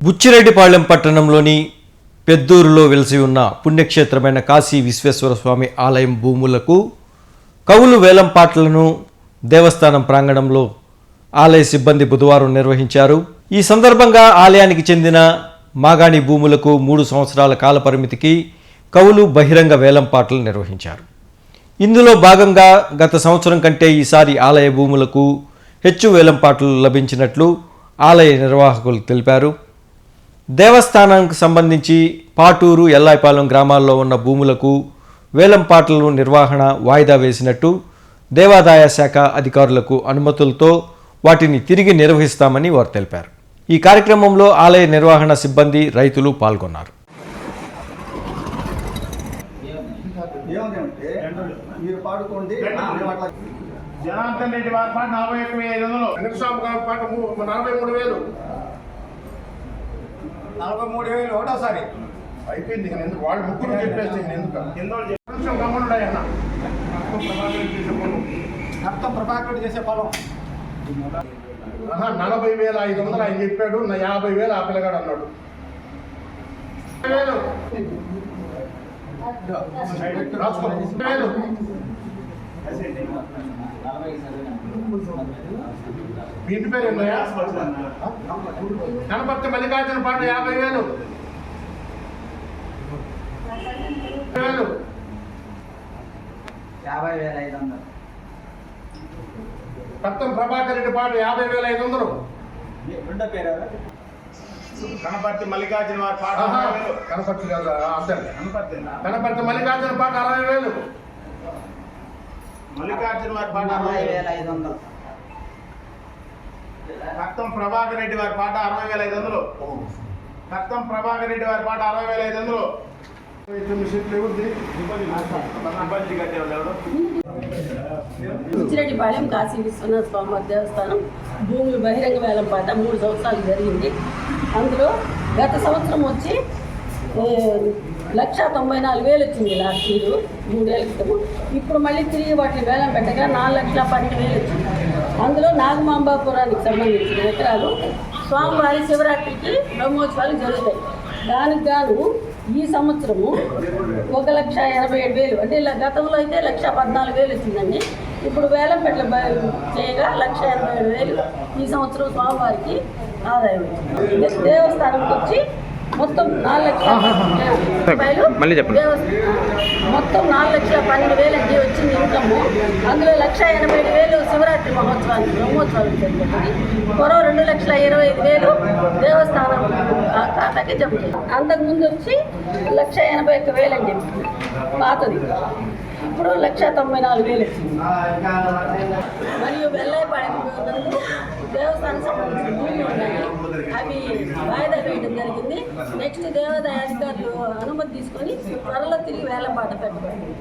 బుచ్చిరెడ్డిపాళెం పట్టణంలోని పెద్దూరులో వెలిసి ఉన్న పుణ్యక్షేత్రమైన కాశీ విశ్వేశ్వర స్వామి ఆలయం భూములకు కౌలు వేలంపాట్లను దేవస్థానం ప్రాంగణంలో ఆలయ సిబ్బంది బుధవారం నిర్వహించారు. ఈ సందర్భంగా ఆలయానికి చెందిన మాగాణి భూములకు 3 సంవత్సరాల కాల పరిమితికి కౌలు బహిరంగ వేలంపాట్లను నిర్వహించారు. ఇందులో భాగంగా గత సంవత్సరం కంటే ఈసారి ఆలయ భూములకు హెచ్చు వేలంపాట్లు లభించినట్లు ఆలయ నిర్వాహకులు తెలిపారు. దేవస్థానానికి సంబంధించి పాటూరు, ఎల్లాయిపాలెం గ్రామాల్లో ఉన్న భూములకు వేలంపాట్లను నిర్వహణ వాయిదా వేసినట్టు దేవాదాయ శాఖ అధికారులకు అనుమతులతో వాటిని తిరిగి నిర్వహిస్తామని వారు తెలిపారు. ఈ కార్యక్రమంలో ఆలయ నిర్వహణ సిబ్బంది, రైతులు పాల్గొన్నారు. జనార్దన్ రెడ్డి వారి పాట 41,500, వెంకటస్వామి గారి పాట 43,000, 43,000 ఒకటోసారి అయిపోయింది. ఎందుకు వాళ్ళు ముగ్గురు చెప్పేసి ఎందుకు గమనుడైనా రక్తం ప్రభాకర్ చేసే పొలం 40,500 ఆయన చెప్పాడు. నా 50,000 ఆ పిల్లగాడు అన్నాడు. మీ ఇంటి పేరు ఏంటయ్యా? కనపర్తి మల్లికార్జున పాట 50,000. రక్తం ప్రభాకర్ రెడ్డి పాట 50,500. కనపర్తి మల్లికార్జున వారి పాట కనపర్తి కనపర్తి మల్లికార్జున పాట 60,000. మల్లికార్జున వారి పాట 60,500. రక్తం ప్రభాకర్ రెడ్డి వారి పాట 60,500. రక్తం ప్రభాకర్ రెడ్డి వారి పాట 60,500. బుచ్చిరెడ్డిపాళెం కాశీ విశ్వనాథ స్వామి దేవస్థానం భూములు బహిరంగ వేలంపాట 3 సంవత్సరాలు జరిగింది. అందులో గత సంవత్సరం వచ్చి 1,94,000 వచ్చింది. లాస్ట్ ఇయర్ 3 ఏళ్ల క్రితం. ఇప్పుడు మళ్ళీ తిరిగి వాటిని వేలం పెట్టగా 4,12,000 వచ్చింది. అందులో నాగమాంబాపురానికి సంబంధించిన ఎకరాలు స్వామివారి శివరాత్రికి బ్రహ్మోత్సవాలు జరుగుతాయి. దానికి గాను ఈ సంవత్సరము 1,87,000, అంటే గతంలో అయితే 1,14,000 వచ్చిందండి. ఇప్పుడు వేలం పెట్ట చేయగా 1,87,000 ఈ సంవత్సరం స్వామివారికి ఆదాయం వచ్చింది. దేవస్థానంకి వచ్చి మొత్తం 4,00,000 మొత్తం 4,12,000 అంటే వచ్చింది ఇన్కమ్. అందులో 1,87,000 శివరాత్రి మహోత్సవానికి బ్రహ్మోత్సవాలు జరుగుతుంది. మరో 2,25,000 దేవస్థానం ఖాతాకి జమ చేయాలి. అంతకుముందు వచ్చి 1,81,000 అండి పాతది. ఇప్పుడు 1,94,000 వచ్చింది. మరియు వెల్లాయిపాళెం దేవస్థానం సంబంధించిన భూములు ఉన్నాయి. అవి వాయిదా వేయడం జరిగింది. నెక్స్ట్ దేవాదాయ అధికారులు అనుమతి తీసుకొని త్వరలో తిరిగి వేలంపాట పెట్టబడింది.